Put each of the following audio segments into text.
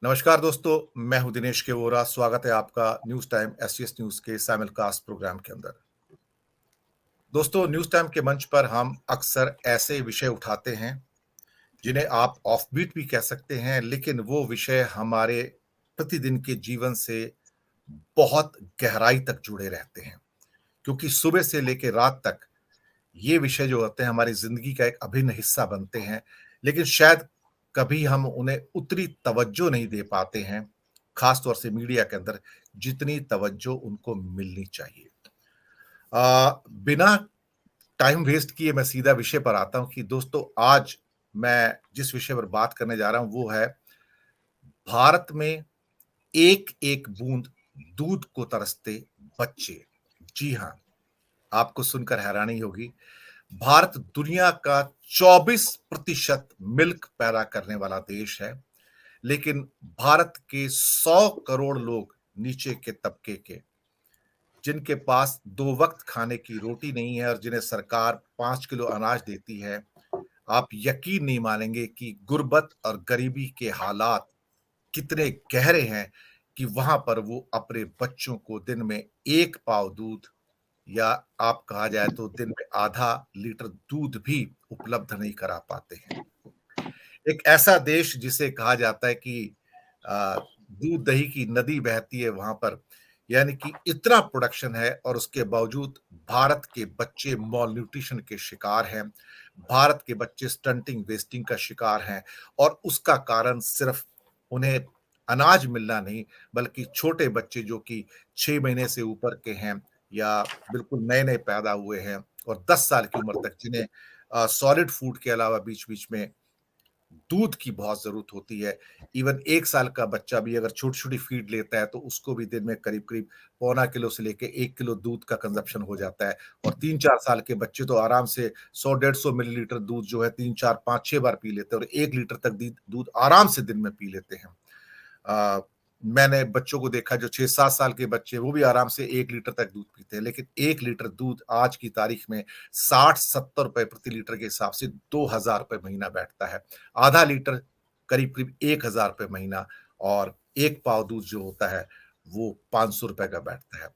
नमस्कार दोस्तों, मैं हूं दिनेश के वोरा। स्वागत है आपका न्यूज टाइम एसटीएस न्यूज के साइमलकास्ट प्रोग्राम के अंदर। दोस्तों, न्यूज टाइम के मंच पर हम अक्सर ऐसे विषय उठाते हैं जिन्हें आप ऑफबीट भी कह सकते हैं, लेकिन वो विषय हमारे प्रतिदिन के जीवन से बहुत गहराई तक जुड़े रहते हैं, क्योंकि सुबह से लेकर रात तक ये विषय जो होते हैं हमारी जिंदगी का एक अभिन्न हिस्सा बनते हैं। लेकिन शायद कभी हम उन्हें उतनी तवज्जो नहीं दे पाते हैं, खास तौर से मीडिया के अंदर, जितनी तवज्जो उनको मिलनी चाहिए। बिना टाइम वेस्ट किए मैं सीधा विषय पर आता हूं कि दोस्तों, आज मैं जिस विषय पर बात करने जा रहा हूं वो है भारत में एक एक बूंद दूध को तरसते बच्चे। जी हां, आपको सुनकर हैरानी होगी। भारत दुनिया का 24% मिल्क पैदा करने वाला देश है, लेकिन भारत के 100 करोड़ लोग नीचे के तबके के, जिनके पास 2 वक्त खाने की रोटी नहीं है और जिन्हें सरकार 5 किलो अनाज देती है, आप यकीन नहीं मानेंगे कि गुर्बत और गरीबी के हालात कितने गहरे हैं कि वहां पर वो अपने बच्चों को दिन में 1 पाव दूध, या आप कहा जाए तो दिन में आधा लीटर दूध भी उपलब्ध नहीं करा पाते हैं। एक ऐसा देश जिसे कहा जाता है कि दूध दही की नदी बहती है वहां पर, यानी कि इतना प्रोडक्शन है और उसके बावजूद भारत के बच्चे मॉल न्यूट्रिशन के शिकार हैं। भारत के बच्चे स्टंटिंग वेस्टिंग का शिकार हैं, और उसका कारण सिर्फ उन्हें अनाज मिलना नहीं, बल्कि छोटे बच्चे जो कि 6 महीने से ऊपर के हैं या बिल्कुल नए नए पैदा हुए हैं और 10 साल की उम्र तक, जिन्हें सॉलिड फूड के अलावा बीच बीच में दूध की बहुत जरूरत होती है। इवन 1 साल का बच्चा भी अगर छोटी छोटी फीड लेता है तो उसको भी दिन में करीब करीब पौना किलो से लेके 1 किलो दूध का कंजप्शन हो जाता है। और 3-4 साल के बच्चे तो आराम से 100-150 मिलीलीटर दूध जो है 3-4-5-6 बार पी लेते हैं, और 1 लीटर तक दूध आराम से दिन में पी लेते हैं। अ, मैंने बच्चों को देखा जो 6-7 साल के बच्चे, वो भी आराम से 1 लीटर तक दूध पीते हैं, लेकिन 1 लीटर दूध आज की तारीख में 60-70 रुपए प्रति लीटर के हिसाब से 2,000 रुपए महीना बैठता है। आधा लीटर करीब करीब 1,000 रुपए महीना, और 1 पाव दूध जो होता है वो 500 रुपए का बैठता है।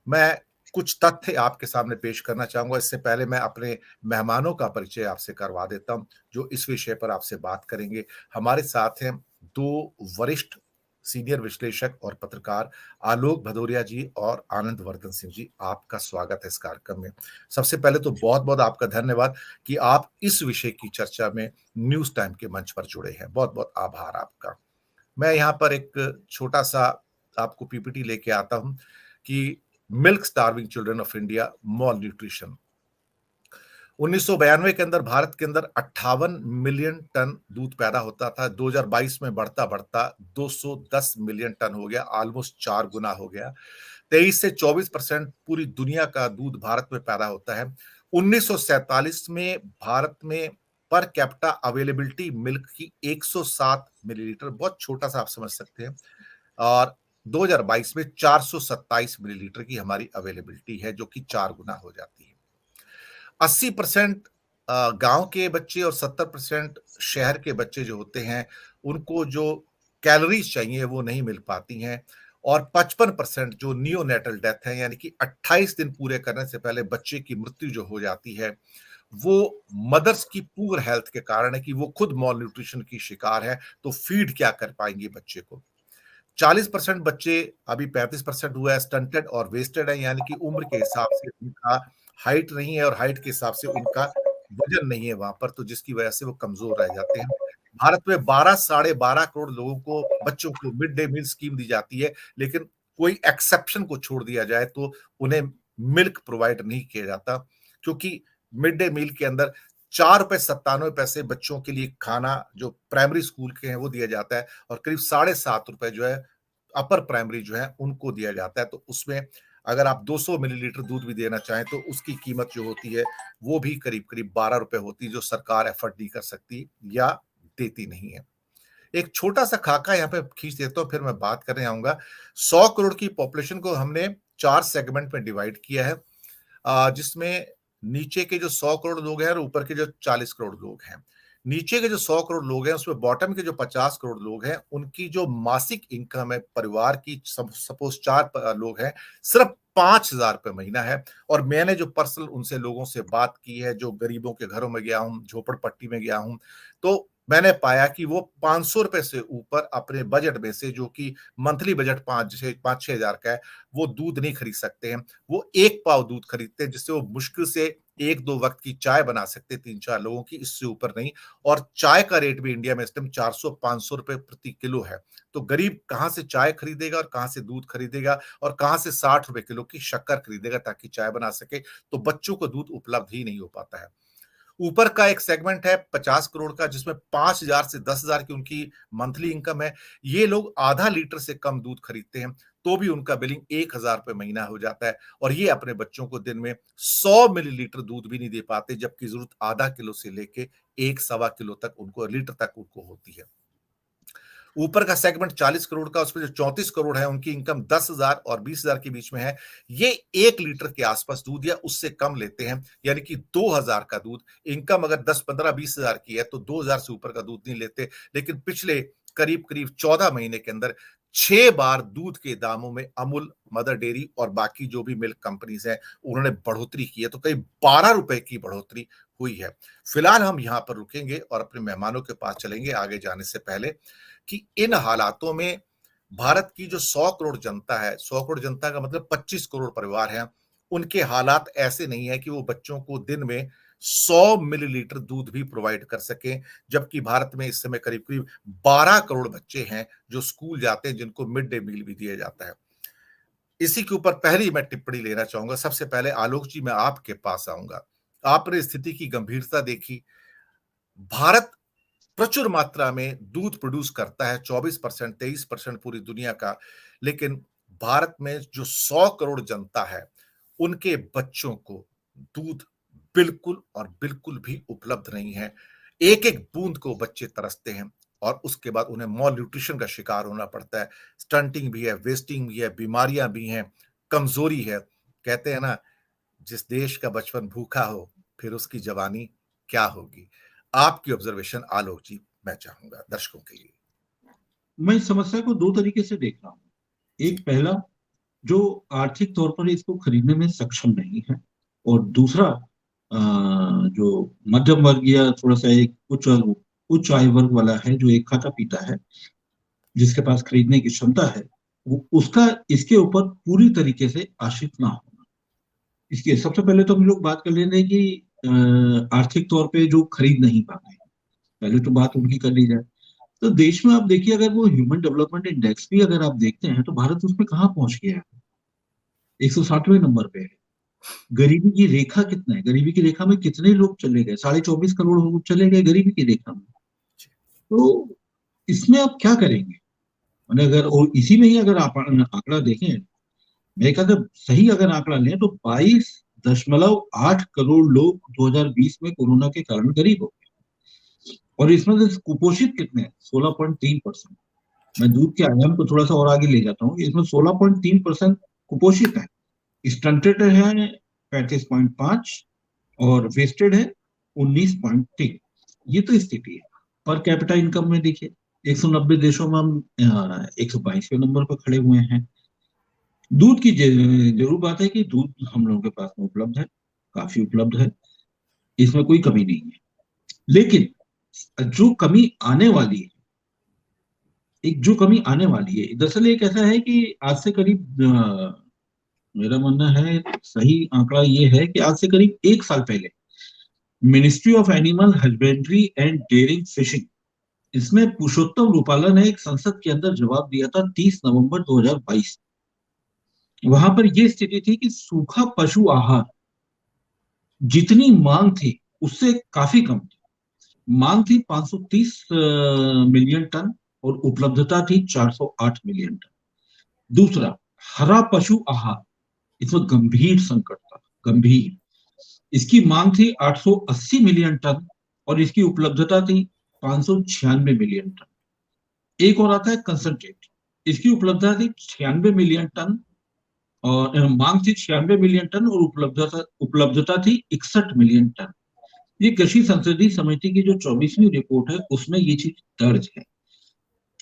मैं कुछ तथ्य आपके सामने पेश करना चाहूंगा। इससे पहले मैं अपने मेहमानों का परिचय आपसे करवा देता हूं जो इस विषय पर आपसे बात करेंगे। हमारे साथ हैं 2 वरिष्ठ सीनियर विश्लेषक और पत्रकार, आलोक भदौरिया जी और आनंद वर्धन सिंह जी। आपका स्वागत है इस कार्यक्रम में। सबसे पहले तो बहुत बहुत आपका धन्यवाद कि आप इस विषय की चर्चा में न्यूज टाइम के मंच पर जुड़े हैं। बहुत बहुत आभार आपका। मैं यहाँ पर एक छोटा सा आपको पीपीटी लेके आता हूं कि milk starving children of India, mall nutrition. 1992 के अंदर भारत के अंदर 58 मिलियन टन दूध पैदा होता था। 2022 में बढ़ता बढ़ता 210 मिलियन टन हो गया, ऑलमोस्ट 4 गुना हो गया। 23 से 24% पूरी दुनिया का दूध भारत में पैदा होता है। 1947 में भारत में पर कैपिटा अवेलेबिलिटी मिल्क की 107 मिलीलीटर, बहुत छोटा सा आप समझ सकते हैं। और 2022 में 427 मिलीलीटर की हमारी अवेलेबिलिटी है, जो कि 4 गुना हो जाती है। 80% गांव के बच्चे और 70% शहर के बच्चे जो होते हैं, उनको जो कैलोरीज चाहिए वो नहीं मिल पाती हैं। और 55% जो नियोनेटल डेथ है, यानी कि 28 दिन पूरे करने से पहले बच्चे की मृत्यु जो हो जाती है, वो मदर्स की पुअर हेल्थ के कारण है कि वो खुद मॉल न्यूट्रिशन की शिकार है। तो फीड क्या कर पाएंगे बच्चे को। 40% बच्चे, अभी 35% हुआ है, स्टंटेड और वेस्टेड है, यानी कि उम्र के हिसाब से उनका हाइट नहीं है और हाइट के हिसाब से उनका वजन नहीं है वहां पर, तो जिसकी वजह से वो कमजोर रह जाते हैं। भारत में 12-12.5 करोड़ लोगों को, बच्चों को मिड डे मील स्कीम दी जाती है, लेकिन कोई एक्सेप्शन को छोड़ दिया जाए तो उन्हें मिल्क प्रोवाइड नहीं किया जाता, क्योंकि मिड डे मील के अंदर 4 रुपए 97 पैसे बच्चों के लिए खाना जो प्राइमरी स्कूल के हैं वो दिया जाता है, और करीब 7.5 रुपए जो है अपर प्राइमरी जो है उनको दिया जाता है। तो उसमें अगर आप 200 मिलीलीटर दूध भी देना चाहें तो उसकी कीमत जो होती है वो भी करीब करीब 12 रुपए होती है, जो सरकार एफर्ट नहीं कर सकती या देती नहीं है। एक छोटा सा खाका यहाँ पे खींच देता हूँ, फिर मैं बात करने आऊंगा। 100 करोड़ की पॉपुलेशन को हमने 4 सेगमेंट में डिवाइड किया है, जिसमें नीचे के जो 100 करोड़ लोग हैं और ऊपर के जो 40 करोड़ लोग हैं। नीचे के जो 100 करोड़ लोग हैं, उसमें बॉटम के जो 50 करोड़ लोग हैं, उनकी जो मासिक इनकम है परिवार की, सपोज 4 लोग हैं, सिर्फ 5,000 रुपए महीना है। और मैंने जो पर्सनल उनसे लोगों से बात की है, जो गरीबों के घरों में गया हूँ, झोपड़पट्टी में गया हूँ, तो मैंने पाया कि वो 500 रुपए से ऊपर अपने बजट में से, जो कि मंथली बजट 5-6 हज़ार का है, वो दूध नहीं खरीद सकते हैं। वो 1 पाव दूध खरीदते हैं, जिससे वो मुश्किल से 1-2 वक्त की चाय बना सकते हैं 3-4 लोगों की, इससे ऊपर नहीं। और चाय का रेट भी इंडिया में इस टाइम 400-500 रुपए प्रति किलो है। तो गरीब कहाँ से चाय खरीदेगा और कहाँ से दूध खरीदेगा और कहाँ से 60 रुपए किलो की शक्कर खरीदेगा ताकि चाय बना सके? तो बच्चों को दूध उपलब्ध ही नहीं हो पाता है। ऊपर का एक सेगमेंट है 50 करोड़ का, जिसमें 5,000 से 10,000 की उनकी मंथली इनकम है। ये लोग आधा लीटर से कम दूध खरीदते हैं, तो भी उनका बिलिंग 1,000 रुपए महीना हो जाता है। और ये अपने बच्चों को दिन में 100 मिलीलीटर दूध भी नहीं दे पाते, जबकि जरूरत आधा किलो से लेके 1 सवा किलो तक उनको, लीटर तक उनको होती है। ऊपर का सेगमेंट 40 करोड़ का, उसमें जो 34 करोड़ है, उनकी इनकम 10,000 और 20,000 के बीच में है। ये 1 लीटर के आसपास दूध या उससे कम लेते हैं, यानी कि 2,000 का दूध। इनकम अगर 10, 15, 20,000 की है तो 2,000 से ऊपर का दूध नहीं लेते। लेकिन पिछले करीब-करीब 14 महीने के अंदर 6 बार दूध के दामों में अमूल, मदर डेयरी और बाकी जो भी मिल्क कंपनीज हैं, उन्होंने बढ़ोतरी की है। तो करीब 12 रुपए की बढ़ोतरी हुई है। फिलहाल हम यहाँ पर रुकेंगे और अपने मेहमानों के पास चलेंगे आगे जाने से पहले, कि इन हालातों में भारत की जो 100 करोड़ जनता है, 100 करोड़ जनता का मतलब 25 करोड़ परिवार हैं, उनके हालात ऐसे नहीं है कि वो बच्चों को दिन में 100 मिलीलीटर दूध भी प्रोवाइड कर सकें। जबकि भारत में इस समय करीब-करीब 12 करोड़ बच्चे हैं जो स्कूल जाते हैं, जिनको मिड डे मील भी दिया जाता है। इसी के ऊपर पहली मैं टिप्पणी लेना चाहूँगा। सबसे पहले आलोक जी, मैं आपके पास आऊँगा। आपने स्थिति की गंभीरता देखी। भारत प्रचुर मात्रा में दूध प्रोड्यूस करता है, 24%, 23% पूरी दुनिया का। लेकिन भारत में जो 100 करोड़ जनता है, उनके बच्चों को दूध बिल्कुल और बिल्कुल भी उपलब्ध नहीं है। एक-एक बूंद को बच्चे तरसते हैं और उसके बाद उन्हें माल न्यूट्रिशन का शिकार होना पड़ता है। स्टंटिंग भी है, वेस्टिंग भी है, बीमारियां भी हैं, कमजोरी है। कहते हैं ना, जिस देश का बचपन भूखा हो, फिर उसकी जवानी क्या होगी? आपकी ऑब्जर्वेशन आलोक जी, मैं चाहूंगा दर्शकों के लिए। मैं इस समस्या को दो तरीके से देख रहा हूँ। जी। एक, पहला, जो आर्थिक तौर पर इसको खरीदने में सक्षम नहीं है, और दूसरा जो मध्यम वर्ग या थोड़ा सा एक उच्च आय वर्ग वाला है, जो एक खाता पीता है, जिसके पास खरीदने की क्षमता है, वो उसका इसके ऊपर पूरी तरीके से आश्रित ना होना। इसके सबसे पहले तो हम लोग बात कर लेते हैं कि आर्थिक तौर पे जो खरीद नहीं पाते हैं, पहले तो बात उनकी कर ली जाए। तो देश में आप देखिए, अगर वो ह्यूमन डेवलपमेंट इंडेक्स भी अगर आप देखते हैं, तो भारत उसमें कहाँ पहुंच गया है? 160वें नंबर पे है। गरीबी की रेखा कितना है? गरीबी की रेखा में कितने लोग चले गए? 24.5 करोड़ लोग चले गए गरीबी की रेखा में। तो इसमें आप क्या करेंगे? मैंने अगर, और इसी में ही अगर आप आंकड़ा देखें, मेरे ख्याल से सही अगर आंकड़ा लें तो 22.8 करोड़ लोग 2020 में कोरोना के कारण गरीब हो गए। और इसमें से कुपोषित कितने हैं? 16.3%। मैं दूध के आयाम को थोड़ा सा और आगे ले जाता हूँ। इसमें 16.3% कुपोषित है, स्टंटेड है 35.5, और वेस्टेड है 19.3। ये तो स्थिति है। पर कैपिटा इनकम में देखिए, 190 देशों में हम 122वें नंबर पर खड़े हुए हैं। दूध की जरूर बात है कि दूध हम लोगों के पास में उपलब्ध है, काफी उपलब्ध है, इसमें कोई कमी नहीं है। लेकिन जो कमी आने वाली है, जो कमी आने वाली है, दरअसल एक ऐसा है कि आज से करीब मेरा मानना है, सही आंकड़ा ये है कि आज से करीब 1 साल पहले ministry of animal husbandry and dairying fishing, इसमें पुरुषोत्तम रूपाला ने एक संसद के अंदर जवाब दिया था 30 नवंबर 2022। वहां पर यह स्थिति थी कि सूखा पशु आहार जितनी मांग थी उससे काफी कम थी। मांग थी 530 मिलियन टन और उपलब्धता थी 408 मिलियन टन। दूसरा, हरा पशु आहार, इसमें गंभीर संकट था, गंभीर। इसकी मांग थी 880 मिलियन टन और इसकी उपलब्धता थी 596 मिलियन टन। एक और आता है कंसंट्रेट, इसकी उपलब्धता थी 96 मिलियन टन, और मांग थी 96 मिलियन टन और उपलब्धता उपलब्धता थी 61 मिलियन टन। ये कृषि संसदीय समिति की जो 24वीं रिपोर्ट है उसमें ये चीज दर्ज है।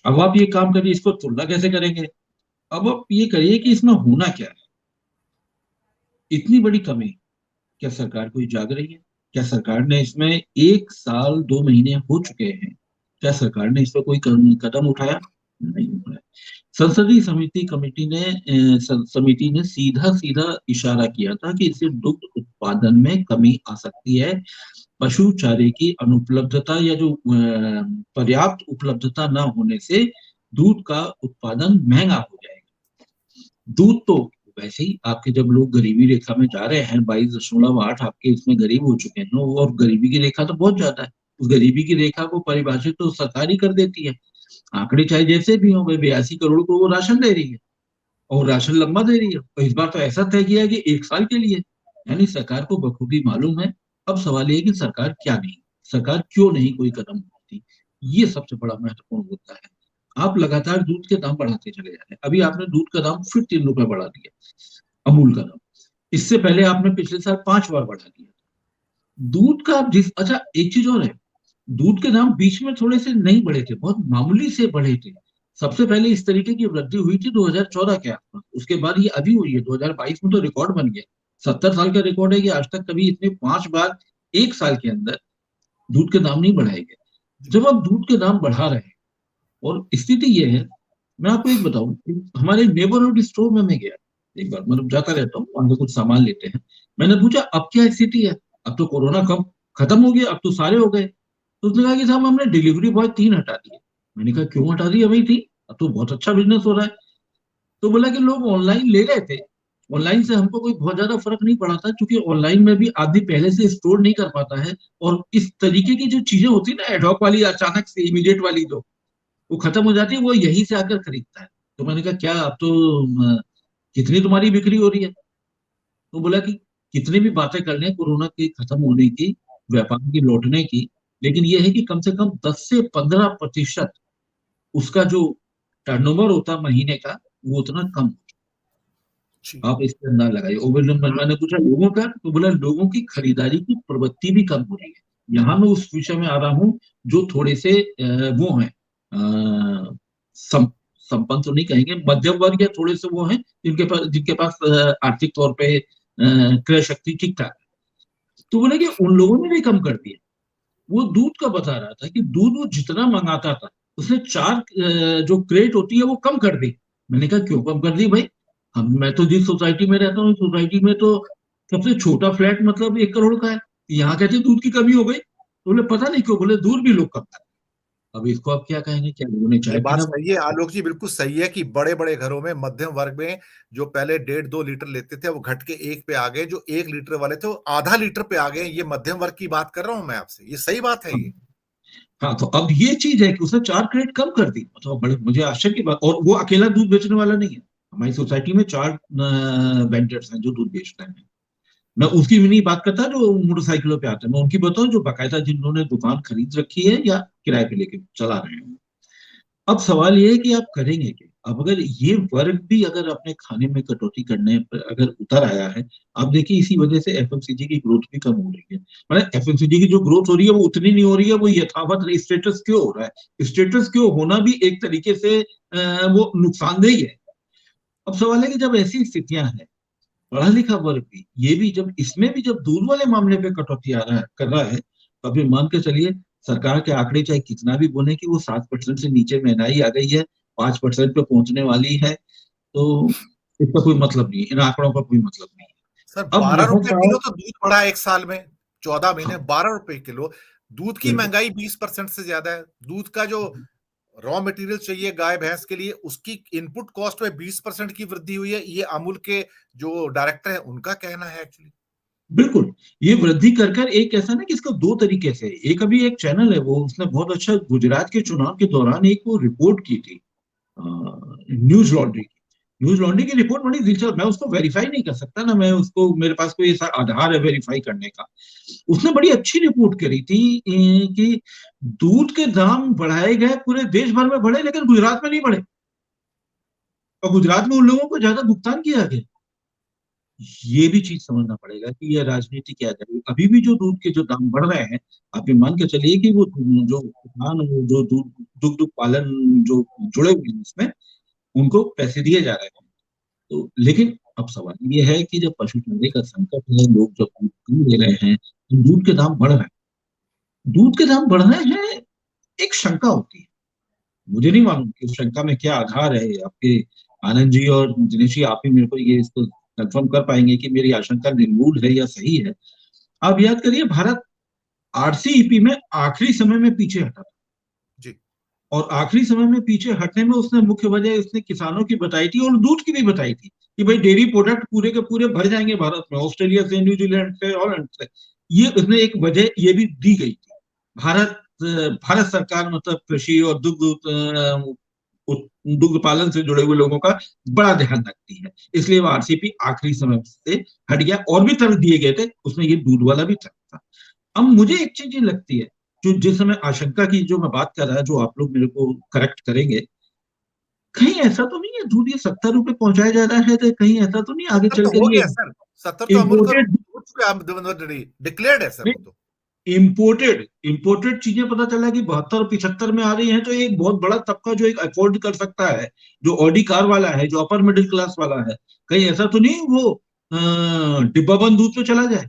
अब आप ये काम करिए, इसको तुलना कैसे करेंगे? अब आप ये करिए कि इसमें होना क्या है, इतनी बड़ी कमी। क्या सरकार कोई जाग रही है? क्या सरकार ने इसमें 1 साल 2 महीने हो चुके हैं, क्या सरकार ने इस पर कोई कदम उठाया? नहीं उठाया। संसदीय समिति कमेटी ने समिति ने सीधा सीधा इशारा किया था कि इससे दुग्ध उत्पादन में कमी आ सकती है। पशु चारे की अनुपलब्धता या जो पर्याप्त उपलब्धता न होने से दूध का उत्पादन महंगा हो जाएगा। दूध तो वैसे ही आपके, जब लोग गरीबी रेखा में जा रहे हैं, 22.8 आपके इसमें गरीब हो चुके हैं, और गरीबी की रेखा तो बहुत ज्यादा है। उस गरीबी की रेखा को परिभाषित तो सरकार ही कर देती है। आंकड़े चाहे जैसे भी हो, भाई 82 करोड़ को वो राशन दे रही है, और राशन लंबा दे रही है, और इस बार तो ऐसा तय किया है कि 1 साल के लिए। यानी सरकार को बखूबी मालूम है। अब सवाल ये है कि सरकार क्या नहीं, सरकार क्यों नहीं कोई कदम उठाती? ये सबसे बड़ा महत्वपूर्ण मुद्दा है। आप लगातार दूध के दाम बढ़ाते चले जा रहे हैं। अभी आपने दूध का दाम फिर 3 रुपए बढ़ा दिया, अमूल का दाम। इससे पहले आपने पिछले साल 5 बार बढ़ा दिया दूध का। जिस अच्छा, एक चीज और है, दूध के दाम बीच में थोड़े से नहीं बढ़े थे, बहुत मामूली से बढ़े थे। सबसे पहले इस तरीके की वृद्धि हुई थी 2014 के आसपास, उसके बाद ये अभी हुई है 2022 में, तो रिकॉर्ड बन गया। 70 साल का रिकॉर्ड है कि आज तक कभी इतने 5 बार 1 साल के अंदर दूध के दाम नहीं बढ़ाए गए। जब आप दूध के दाम बढ़ा रहे हैं, और स्थिति ये है, मैं आपको एक बताऊं, हमारे नेबरहुड स्टोर में मैं गया एक बार, मतलब जाता रहता हूँ, वहां से कुछ सामान लेते हैं। मैंने पूछा अब क्या स्थिति है, अब तो कोरोना कब खत्म हो गया, अब तो सारे हो गए। तो उसने कहा कि साहब हमने डिलीवरी बॉय 3 हटा दिए। मैंने कहा क्यों हटा दिए भाई 3? अब तो बहुत अच्छा बिजनेस हो रहा है। तो बोला कि लोग ऑनलाइन ले रहे थे, ऑनलाइन से हमको कोई बहुत ज्यादा फर्क नहीं पड़ा था, क्योंकि ऑनलाइन में भी आदमी पहले से स्टोर नहीं कर पाता है, और इस तरीके की जो चीजें होती है ना, एडॉक वाली, अचानक से इमीडिएट वाली, जो वो खत्म हो जाती है, वो यहीं से आकर खरीदता है। तो मैंने कहा क्या अब तो कितनी तुम्हारी बिक्री हो रही है? तो बोला कि कितनी भी बातें कर लें कोरोना के खत्म होने की, व्यापार की लौटने की, लेकिन यह है कि कम से कम 10 से 15% उसका जो टर्नओवर होता महीने का, वो उतना कम। जी। आप इसके अंदाज लगाइए। ओवरऑल मैंने पूछा लोगों का, तो बोला लोगों की खरीदारी की प्रवृत्ति भी कम हो रही है। यहाँ मैं उस विषय में आ रहा हूँ जो थोड़े से वो हैं, संपन्न तो नहीं कहेंगे, मध्यम वर्ग, या थोड़े से वो हैं जिनके पास आर्थिक तौर पे क्रय शक्ति ठीक ठाक है। तो बोले कि उन लोगों ने भी कम कर दिया। वो दूध का बता रहा था कि दूध वो जितना मंगाता था, उसने 4 जो क्रेट होती है वो कम कर दी। मैंने कहा क्यों कम कर दी भाई? मैं तो जिस सोसाइटी में रहता हूँ, सोसाइटी में तो सबसे छोटा फ्लैट मतलब 1 करोड़ का है। यहाँ कहते दूध की कमी हो गई, तो बोले पता नहीं क्यों, बोले दूध भी लोग कम कर। अब इसको आप क्या कहेंगे, क्या लोगों ने ये चाय बात पीना सही है आलोक जी, बिल्कुल सही है कि बड़े-बड़े घरों में, मध्यम वर्ग में जो पहले 1.5-2 लीटर लेते थे, वो घट के 1 पे आ गए, जो 1 लीटर वाले थे, वो आधा लीटर पे आ गए। ये मध्यम वर्ग की बात कर रहा हूँ मैं आपसे। ये सही बात है ये। हाँ, तो अब ये चीज है कि उसने 4 क्रेट कम कर दी, मतलब बड़े मुझे आश्चर्य की बात। और वो अकेला दूध बेचने वाला नहीं है, हमारी सोसाइटी में 4 वेंडर्स हैं जो दूध बेचते हैं। मैं उसकी भी नहीं बात करता जो मोटरसाइकिलों पे आते हैं, मैं उनकी बताऊं जो बाकायदा जिन्होंने दुकान खरीद रखी है या किराए पे लेके चला रहे हैं। अब सवाल ये है कि आप करेंगे क्या? अब अगर ये वर्ग भी अगर अपने खाने में कटौती करने पर अगर उतर आया है, आप देखिए इसी वजह से एफएमसीजी की ग्रोथ भी कम हो रही है। मतलब एफएमसीजी की जो ग्रोथ हो रही है वो उतनी नहीं हो रही है, वो यथावत स्टेटस क्यों हो रहा है? स्टेटस क्यों होना भी एक तरीके से वो नुकसानदेह है। अब सवाल है कि जब ऐसी स्थितियां हैं, पढ़ा लिखा वर्ग भी, ये भी जब इसमें भी जब दूध वाले मामले पे कटौती आ रहा है कर रहा है, तो अभी मान के चलिए सरकार के आंकड़े चाहे कितना भी बोले कि वो 7% से नीचे महंगाई आ गई है, 5% पे पहुंचने वाली है, तो इसका कोई मतलब नहीं है, इन आंकड़ों का कोई मतलब नहीं सर है। अब 12 यहाँ रुपए का, किलो तो दूध बढ़ा 1 साल में, 14 महीने हाँ 12 रुपए किलो। दूध की बिल्कुल, महंगाई 20% से ज्यादा है। दूध का जो रॉ मटेरियल चाहिए गाय भैंस के लिए, उसकी इनपुट कॉस्ट में 20% की वृद्धि हुई है। ये अमूल के जो डायरेक्टर है उनका कहना है एक्चुअली। बिल्कुल। ये वृद्धि कर कर एक ऐसा ना कि इसका दो तरीके से, एक अभी एक चैनल है वो, उसने बहुत अच्छा गुजरात के चुनाव के दौरान एक वो रिपोर्ट की थी, न्यूज लॉन्ड्री की। न्यूज लॉन्ड्री की रिपोर्ट बड़ी दिलचस्प, मैं उसको वेरीफाई नहीं कर सकता ना, मैं उसको, मेरे पास कोई ऐसा आधार है वेरीफाई करने का। उसने बड़ी अच्छी रिपोर्ट करी थी कि दूध के दाम बढ़ाए गए, पूरे देश भर में बढ़े, लेकिन गुजरात में नहीं बढ़े, और गुजरात में उन लोगों को ज्यादा भुगतान किया गया। ये भी चीज समझना पड़ेगा कि ये राजनीति क्या है। अभी भी जो दूध के जो दाम बढ़ रहे हैं, आप ये मान के चलिए कि वो जो किसान, वो जो दूध दुग्ध पालन जो जुड़े हुए हैं उसमें, उनको पैसे दिए जा रहे हैं। तो लेकिन अब सवाल ये है कि जब पशु चारे का संकट है, लोग जब दूध कम ले रहे हैं, तो दूध के दाम बढ़ रहे हैं। दूध के दाम बढ़ रहे हैं, एक शंका होती है। मुझे नहीं मालूम कि उस शंका में क्या आधार है। आपके आनंद जी और दिनेश जी, आप ही मेरे को ये इसको कंफर्म कर पाएंगे कि मेरी आशंका निर्मूल है या सही है। आप याद करिए, भारत आरसीईपी में आखिरी समय में पीछे हटा था। जी। और आखिरी समय में पीछे हटने में उसने मुख्य वजह उसने किसानों की बताई थी और दूध की भी बताई थी कि भाई डेयरी प्रोडक्ट पूरे के पूरे भर जाएंगे भारत में, ऑस्ट्रेलिया से, न्यूजीलैंड से, हॉलैंड से। ये उसने एक वजह ये भी दी गई थी। भारत भारत सरकार मतलब कृषि और दुग्ध पालन से जुड़े हुए लोगों का बड़ा ध्यान रखती है, इसलिए वो आरसीपी आखिरी समय से हट गया। और भी तरह दिए गए थे, उसमें ये दूध वाला भी था। अब मुझे एक चीज ये लगती है, जो जिस समय आशंका की जो मैं बात कर रहा, जो आप लोग मेरे को करेक्ट करेंगे, कहीं ऐसा तो नहीं है दूध ये 70 रुपए पहुंचाया जा रहा है, तो कहीं ऐसा तो नहीं आगे 70 चल तो कर हो ये गया सर, 70 तो अमूल का इम्पोर्टेड हो चुका है, डिक्लेयर्ड है सर वो तो। इम्पोर्टेड इम्पोर्टेड चीजें पता चला कि 72 75 में आ रही हैं, तो एक बहुत बड़ा तबका जो एक अफोर्ड कर सकता है, जो ऑडी कार वाला है, जो अपर मिडिल क्लास वाला है, कहीं ऐसा तो नहीं वो डिब्बा बंद दूध पे चला जाए।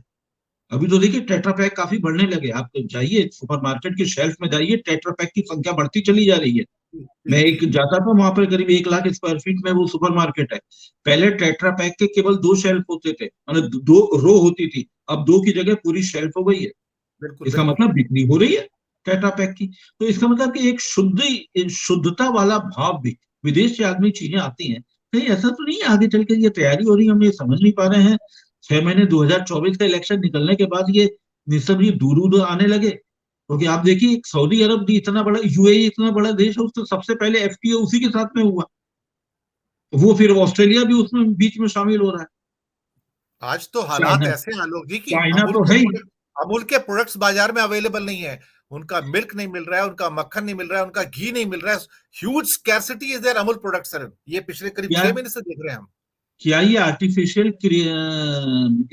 अभी तो देखिए टेट्रा पैक काफी बढ़ने लगे। आप तो जाइए सुपरमार्केट के शेल्फ में जाइए, टेट्रा पैक की संख्या बढ़ती चली जा रही है। जी मैं जी। एक जाता था वहां पर, करीब 1 लाख स्क्वायर फीट में वो सुपरमार्केट है। पहले टेट्रा पैक के केवल 2 शेल्फ होते थे, मतलब 2 रो होती थी। अब 2 की जगह पूरी शेल्फ हो गई है। बिल्कुल इसका बिल्कुल। मतलब बिक्री हो रही है टेट्रा पैक की। तो इसका मतलब कि एक शुद्धता वाला भाव भी, विदेश से आदमी चीजें आती हैं, कहीं ऐसा तो नहीं है आगे चल के ये तैयारी हो रही है, हम ये समझ नहीं पा रहे हैं। 6 महीने 2024 का इलेक्शन निकलने के बाद ये सब ये दूर दूर आने लगे। क्योंकि आप देखिए, सऊदी अरब भी इतना बड़ा, यूएई इतना बड़ा देश है, उससे सबसे पहले एफटीओ उसी के साथ में हुआ। वो फिर ऑस्ट्रेलिया भी उसमें बीच में शामिल हो रहा है। आज तो हालात चाइना ऐसे हैं आलोक जी कि चाइना तो है ही। अमूल के प्रोडक्ट्स बाजार में अवेलेबल नहीं है। उनका मिल्क नहीं मिल रहा है, उनका मक्खन नहीं मिल रहा है, उनका घी नहीं मिल रहा है। Huge scarcity is there Amul products sir, ये पिछले करीब क्या 6 महीने से देख रहे हैं हम। क्या ये आर्टिफिशियल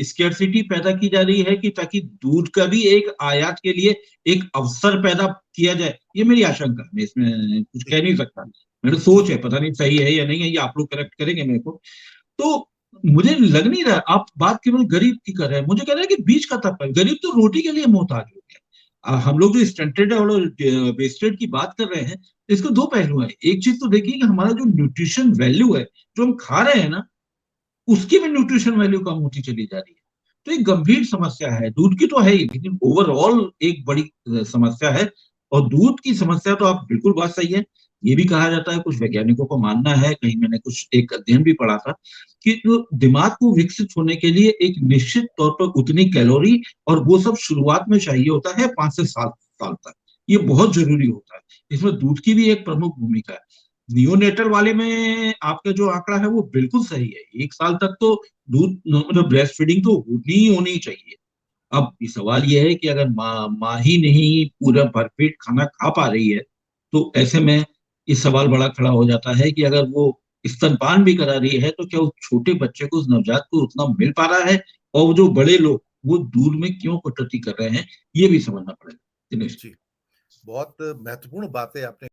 स्केर्सिटी पैदा की जा रही है कि ताकि दूध का भी एक आयात के लिए एक अवसर पैदा किया जाए? ये मेरी आशंका है, मैं इसमें कुछ जी कह नहीं सकता। मेरी जी। सोच है, पता नहीं सही है या नहीं है, ये आप लोग करेक्ट करेंगे मेरे को। तो मुझे लग नहीं रहा आप बात केवल गरीब की कर रहे हैं। मुझे कह रहा है कि बीच का तबका, गरीब तो रोटी के लिए मोहताज हो गया। हम लोग जो स्टंटेड और वेस्टेड की बात कर रहे हैं, इसके 2 पहलू हैं। एक चीज तो देखिए कि हमारा जो न्यूट्रिशन वैल्यू है, जो हम खा रहे हैं ना, उसकी भी न्यूट्रिशन वैल्यू कम होती चली जा रही है। तो एक गंभीर समस्या है, दूध की तो है ही, लेकिन ओवरऑल एक बड़ी समस्या है। और दूध की समस्या तो आप बिल्कुल बात सही है। ये भी कहा जाता है, कुछ वैज्ञानिकों को मानना है, कहीं मैंने कुछ एक अध्ययन भी पढ़ा था, कि जो दिमाग को विकसित होने के लिए एक निश्चित तौर पर उतनी कैलोरी और वो सब शुरुआत में चाहिए होता है, 5 से 7 साल तक। ये बहुत जरूरी होता है। इसमें दूध की भी एक प्रमुख भूमिका है। नियोनेटल वाले में आपका जो आंकड़ा है वो बिल्कुल सही है, 1 साल तक तो दूध मतलब ब्रेस्ट फीडिंग तो होनी चाहिए। अब ये सवाल ये है कि अगर माँ ही नहीं पूरा भरपेट खाना खा पा रही है, तो ऐसे में ये सवाल बड़ा खड़ा हो जाता है कि अगर वो स्तनपान भी करा रही है, तो क्या उस छोटे बच्चे को, उस नवजात को उतना मिल पा रहा है? और वो जो बड़े लोग वो दूध में क्यों कटौती कर रहे हैं, ये भी समझना पड़ेगा। दिनेश। जी। बहुत महत्वपूर्ण बातें आपने